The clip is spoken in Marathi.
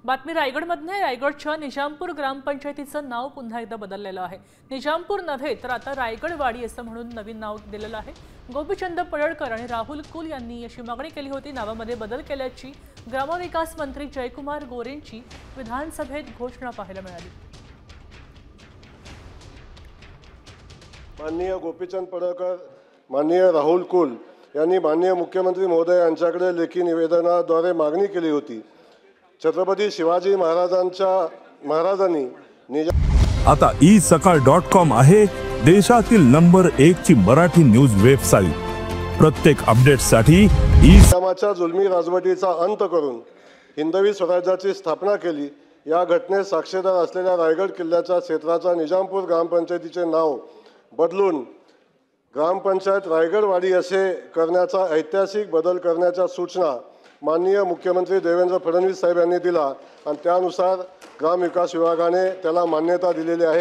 बातमी रायगडमधने रायगडच्या निजामपूर ग्रामपंचायतीचं नाव पुन्हा एकदा बदललेलं आहे। निजामपूर नव्हे तर आता रायगडवाडी असं म्हणून नवीन नाव दिलेलं आहे। गोपीचंद पडळकर आणि राहुल कुल यांनी अशी मागणी केली होती। नावामध्ये बदल केल्याची ग्रामविकास मंत्री जयकुमार गोरेंची विधानसभेत घोषणा पाहायला मिळाली। माननीय गोपीचंद पडळकर, माननीय राहुल कुल यांनी माननीय मुख्यमंत्री महोदय यांच्याकडे लेखी निवेदनाद्वारे मागणी केली होती। छत्रपती शिवाजी महाराजांनी आता isakal.com आहे देशातील नंबर 1 ची मराठी न्यूज वेबसाईट। प्रत्येक अपडेटसाठी इस्लामाच्या जुलमी राजवटीचा अंत करून हिंदवी स्वराज्याची स्थापना केली। या घटनेत साक्षीदार असलेल्या रायगड किल्ल्याच्या क्षेत्राचा निजामपूर ग्रामपंचायतीचे नाव बदलून ग्रामपंचायत रायगडवाडी असे करण्याचा ऐतिहासिक बदल करण्याच्या सूचना माननीय मुख्यमंत्री देवेंद्र फडणवीस साहेब यांनी दिला आणि त्यानुसार ग्रामविकास विभागाने त्याला मान्यता दिलेली आहे।